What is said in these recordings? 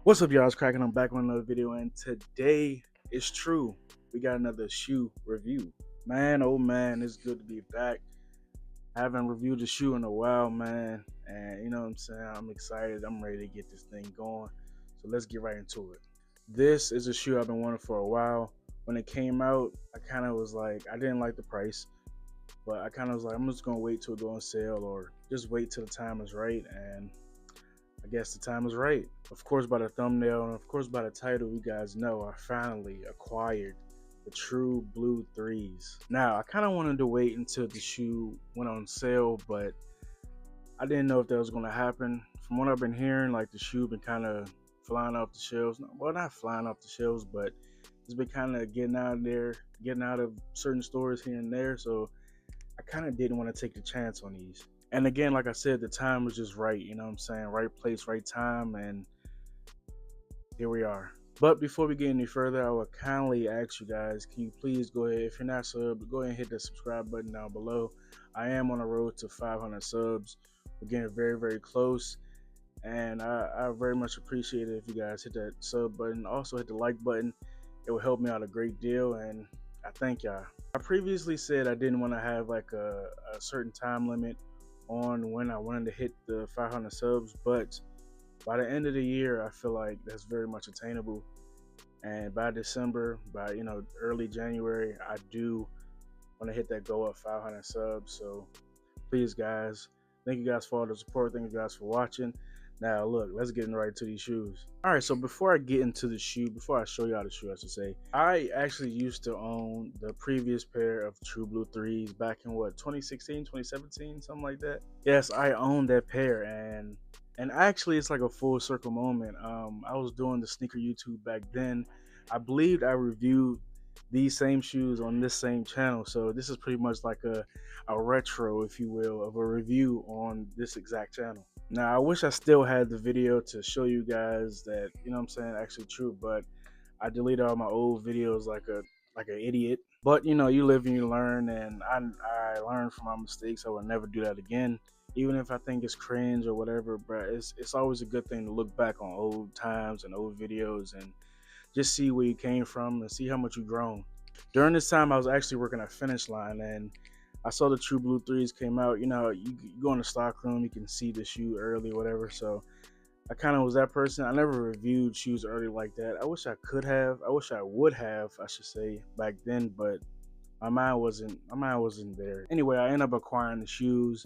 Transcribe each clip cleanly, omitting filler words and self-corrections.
What's up, y'all? It's Cracking. I'm back with another video, and today it's true. We got another shoe review. Man, oh man, it's good to be back. I haven't reviewed a shoe in a while, man, and you know what I'm saying? I'm excited. I'm ready to get this thing going. So let's get right into it. This is a shoe I've been wanting for a while. When it came out, I kind of was like, I didn't like the price, but I kind of was like, I'm just gonna wait till it go on sale, or just wait till the time is right. And I guess the time is right. Of course, by the thumbnail and of course by the title, you guys know I finally acquired the True Blue 3s. Now, I kind of wanted to wait until the shoe went on sale, but I didn't know if that was going to happen. From what I've been hearing, like the shoe been kind of flying off the shelves. Well, not flying off the shelves, but it's been kind of getting out of there, getting out of certain stores here and there. So I kind of didn't want to take the chance on these. And again, like I said, the time was just right. You know what I'm saying? Right place, right time. And here we are. But before we get any further, I would kindly ask you guys, can you please go ahead, if you're not subbed, go ahead and hit the subscribe button down below. I am on the road to 500 subs. We're getting very, very close. And I very much appreciate it if you guys hit that sub button. Also hit the like button. It will help me out a great deal. And I thank y'all. I previously said I didn't want to have like a certain time limit on when I wanted to hit the 500 subs, but by the end of the year, I feel like that's very much attainable. And by December, by early January, I do want to hit that goal of 500 subs. So please, guys, thank you guys for all the support. Thank you guys for watching. Now, look, let's get right to these shoes. All right, so before I get into the shoe, before I show y'all the shoe, I should say, I actually used to own the previous pair of True Blue 3s back in what, 2016, 2017, something like that. Yes, I owned that pair, and actually it's like a full circle moment. I was doing the sneaker YouTube back then. I believed I reviewed these same shoes on this same channel, so this is pretty much like a retro, if you will, of a review on this exact channel. Now, I wish I still had the video to show you guys that, you know what I'm saying, actually true, but I deleted all my old videos like an idiot. But, you live and you learn, and I learned from my mistakes. I will never do that again. Even if I think it's cringe or whatever, but it's always a good thing to look back on old times and old videos and just see where you came from and see how much you've grown. During this time, I was actually working at Finish Line, and I saw the True Blue 3s came out. You go in the stock room, you can see the shoe early, whatever. So I kind of was that person. I never reviewed shoes early like that. I wish I could have. I wish I would have, I should say, back then, but my mind wasn't there. Anyway, I ended up acquiring the shoes,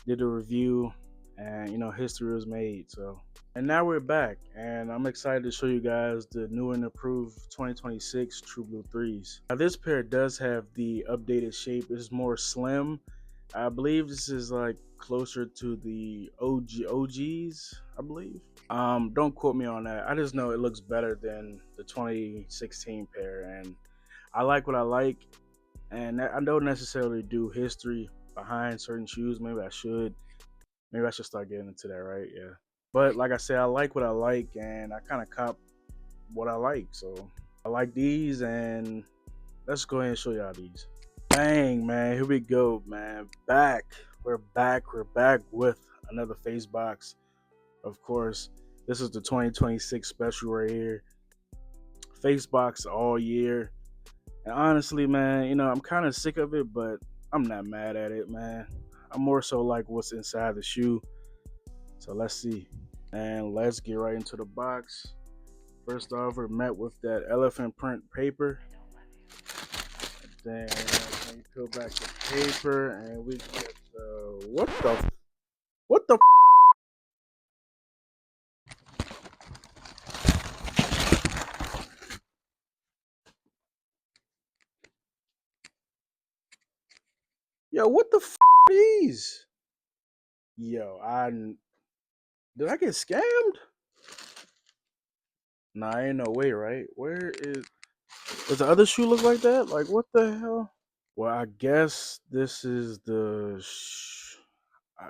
did a review, and history was made. So, and now we're back, and I'm excited to show you guys the new and improved 2026 True Blue 3s. Now, this pair does have the updated shape. It's more slim. I believe this is like closer to the OGs, I believe. Don't quote me on that. I just know it looks better than the 2016 pair, and I like what I like. And I don't necessarily do history behind certain shoes. Maybe I should. Maybe I should start getting into that, right? Yeah. But like I said, I like what I like, and I kind of cop what I like. So I like these, and let's go ahead and show y'all these. Bang, man. Here we go, man. Back. We're back. We're back with another face box. Of course, this is the 2026 special right here. Face box all year. And honestly, man, I'm kind of sick of it, but I'm not mad at it, man. I'm more so like what's inside the shoe. So let's see. And let's get right into the box. First off, we're met with that elephant print paper. Then we peel back the paper, and we get the what the yo, what the are these? Yo, did I get scammed? Nah, ain't no way, right? Where is does the other shoe look like that? Like, what the hell? Well, I guess this is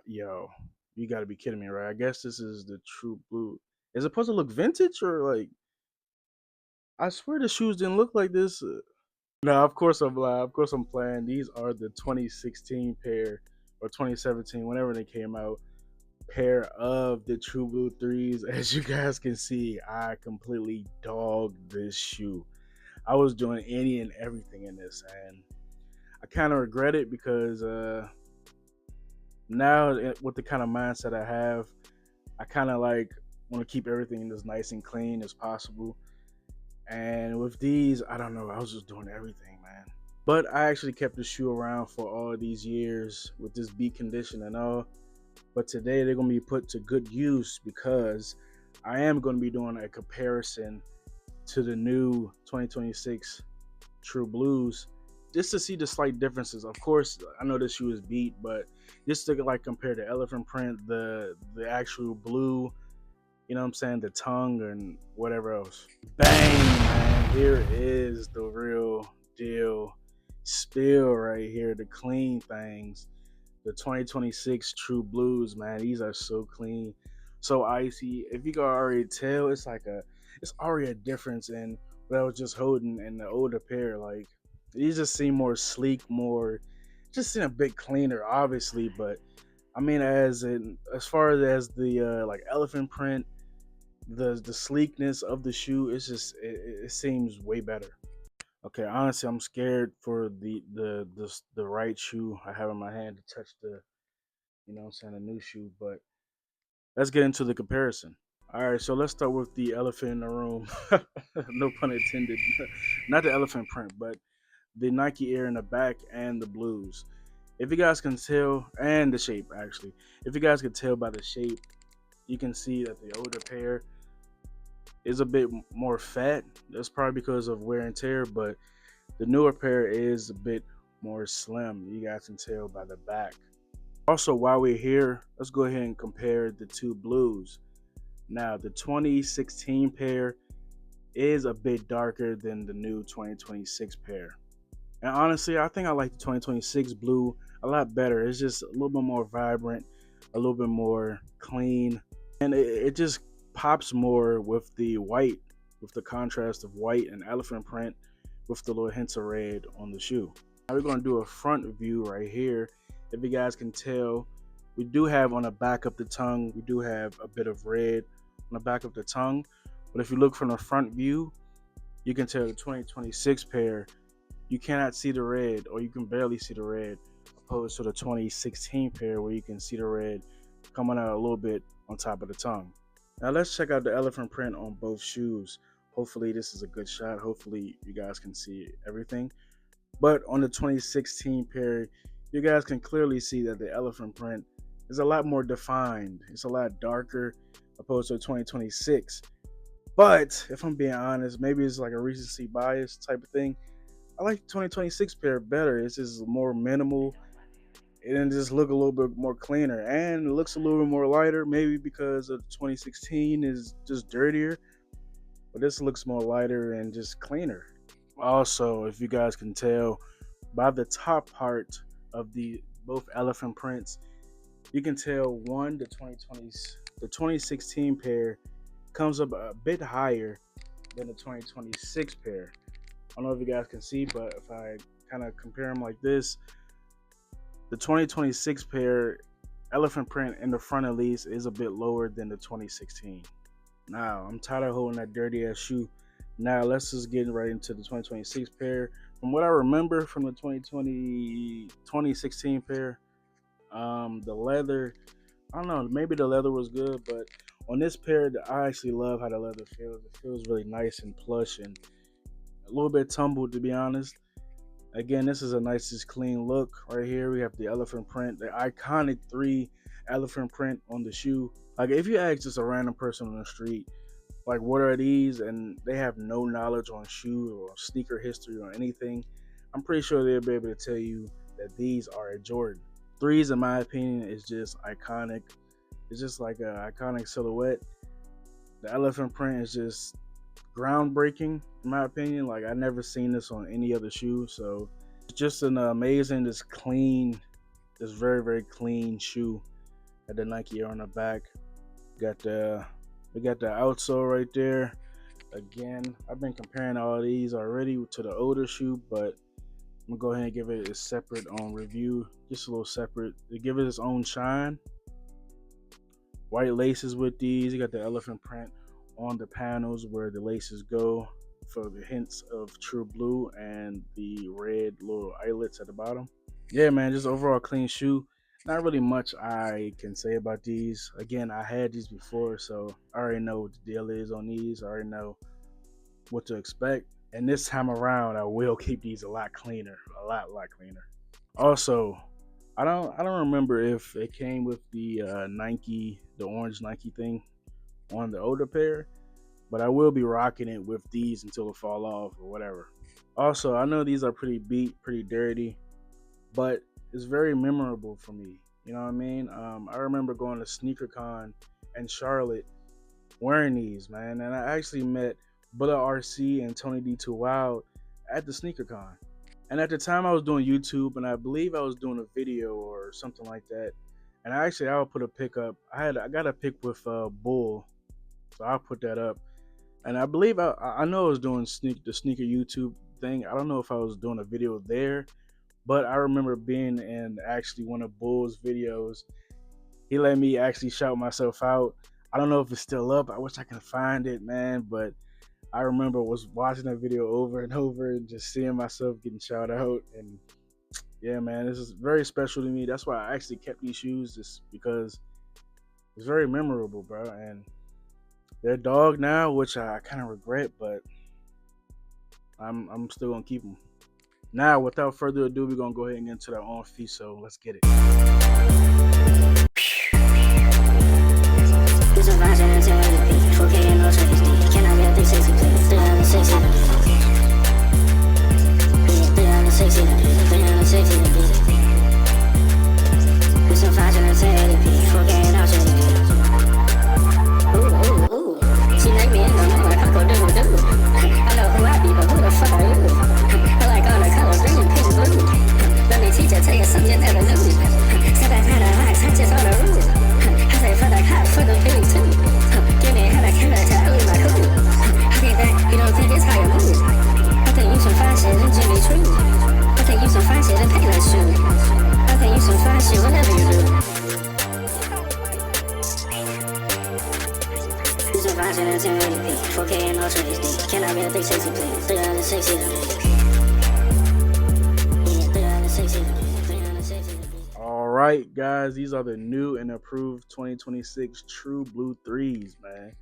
yo, you gotta be kidding me, right? I guess this is the True Blue. Is it supposed to look vintage or like? I swear the shoes didn't look like this. No, of course I'm lying. Of course I'm playing. These are the 2016 pair or 2017, whenever they came out. pair of the True Blue 3s. As you guys can see, I completely dogged this shoe. I was doing any and everything in this, and I kind of regret it because now with the kind of mindset I have, I kind of like want to keep everything as nice and clean as possible. And with these, I don't know, I was just doing everything, man. But I actually kept the shoe around for all these years with this beat condition and all. But today they're going to be put to good use because I am going to be doing a comparison to the new 2026 True Blues just to see the slight differences. Of course, I know this shoe is beat, but just to like compare the elephant print, the actual blue, you know what I'm saying, the tongue and whatever else. Bang, man, here is the real deal spill right here, the clean things. The 2026 True Blues, man, these are so clean, so icy. If you can already tell, it's already a difference in what I was just holding in the older pair. Like these just seem more sleek, more just seem a bit cleaner, obviously. But I mean, as far as the like elephant print, the sleekness of the shoe, it seems way better. Okay, honestly, I'm scared for the right shoe I have in my hand to touch the, you know what I'm saying, a new shoe. But let's get into the comparison. All right, so let's start with the elephant in the room. No pun intended. Not the elephant print, but the Nike Air in the back and the blues. If you guys can tell, and the shape actually, if you guys can tell by the shape, you can see that the older pair is a bit more fat. That's probably because of wear and tear, but the newer pair is a bit more slim. You guys can tell by the back. Also, while we're here, let's go ahead and compare the two blues. Now, the 2016 pair is a bit darker than the new 2026 pair. And honestly, I think I like the 2026 blue a lot better. It's just a little bit more vibrant, a little bit more clean, and it just pops more with the white, with the contrast of white and elephant print with the little hints of red on the shoe. Now we're going to do a front view right here. If you guys can tell, we do have on the back of the tongue, we do have a bit of red on the back of the tongue. But if you look from the front view, you can tell the 2026 pair, you cannot see the red, or you can barely see the red, opposed to the 2016 pair where you can see the red coming out a little bit on top of the tongue. Now let's check out the elephant print on both shoes. Hopefully this is a good shot. Hopefully you guys can see everything. But on the 2016 pair, you guys can clearly see that the elephant print is a lot more defined. It's a lot darker opposed to the 2026. But if I'm being honest, maybe it's like a recency bias type of thing. I like the 2026 pair better. It's just more minimal and just look a little bit more cleaner, and it looks a little bit more lighter, maybe because of 2016 is just dirtier, but this looks more lighter and just cleaner. Also, if you guys can tell by the top part of the both elephant prints, you can tell one, the 2016 pair comes up a bit higher than the 2026 pair. I don't know if you guys can see, but if I kind of compare them like this, the 2026 pair elephant print in the front at least is a bit lower than the 2016. Now, I'm tired of holding that dirty ass shoe. Now, let's just get right into the 2026 pair. From what I remember from the 2016 pair, the leather, I don't know, maybe the leather was good, but on this pair, I actually love how the leather feels. It feels really nice and plush and a little bit tumbled, to be honest. Again, this is a nice, clean look right here. We have the elephant print, the iconic 3 elephant print on the shoe. Like if you ask just a random person on the street, like what are these, and they have no knowledge on shoe or sneaker history or anything, I'm pretty sure they'll be able to tell you that these are a Jordan. 3s, in my opinion, is just iconic. It's just like an iconic silhouette. The elephant print is just groundbreaking, in my opinion. Like I never seen this on any other shoe, so it's just an amazing, just clean, just very, very clean shoe. Got the Nike Air on the back. We got the outsole right there. Again, I've been comparing all of these already to the older shoe, but I'm gonna go ahead and give it a separate review, just a little separate to give it its own shine. white laces with these. You got the elephant print on the panels where the laces go for the hints of true blue, and the red little eyelets at the bottom. Yeah, man, just overall clean shoe. Not really much I can say about these. Again, I had these before, so I already know what the deal is on these. I already know what to expect. And this time around, I will keep these a lot cleaner, a lot cleaner. Also, I don't remember if it came with the Nike, the orange Nike thing on the older pair, but I will be rocking it with these until it fall off or whatever. Also, I know these are pretty beat, pretty dirty, but it's very memorable for me. You know what I mean? I remember going to SneakerCon in Charlotte wearing these, man, and I actually met Bullet RC and Tony D2 Wild at the SneakerCon. And at the time, I was doing YouTube, and I believe I was doing a video or something like that. And I would put a pic up. I got a pic with Bull, so I'll put that up. And I believe I know I was doing the sneaker YouTube thing. I don't know if I was doing a video there, but I remember being in actually one of Bull's videos. He let me actually shout myself out. I don't know if it's still up. I wish I could find it, man. But I remember was watching that video over and over and just seeing myself getting shout out. And yeah, man, this is very special to me. That's why I actually kept these shoes, just because it's very memorable, bro. And they're dog now, which I kind of regret, but I'm still gonna keep them. Now, without further ado, we're gonna go ahead and get into their own feet. So let's get it. All right, guys, these are the new and approved 2026 True Blue 3s, man.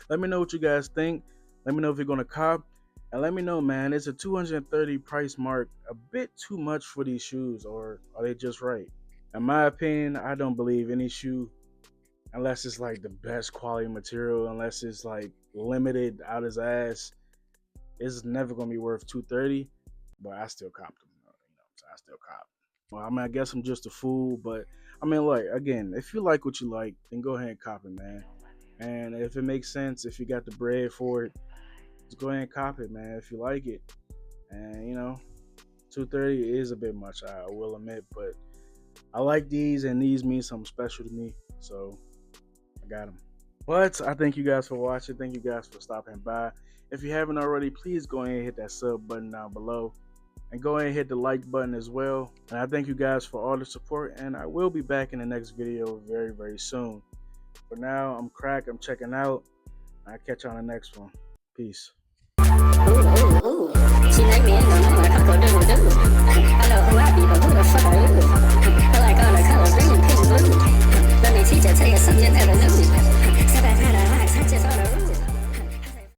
Let me know what you guys think. Let me know if you're gonna cop, and let me know, man, is a $230 price mark a bit too much for these shoes, or are they just right? In my opinion, I don't believe any shoe, unless it's like the best quality material, unless it's like limited out his ass, it's never gonna be worth $230. But I still cop them, so I still cop. Well, I mean, I guess I'm just a fool, but I mean, like, again, if you like what you like, then go ahead and cop it, man. And if it makes sense, if you got the bread for it, just go ahead and cop it, man, if you like it. And you know, $230 is a bit much, I will admit, but I like these, and these mean something special to me, so I got them. But I thank you guys for watching. Thank you guys for stopping by. If you haven't already, please go ahead and hit that sub button down below, and go ahead and hit the like button as well. And I thank you guys for all the support, and I will be back in the next video very, very soon. For now, I'm Crack. I'm checking out. I'll catch you on the next one. Peace. She like me, I know who I be, but who the fuck are you? I like all the colors, green, pink, blue. Let me teach her, tell you something you never knew.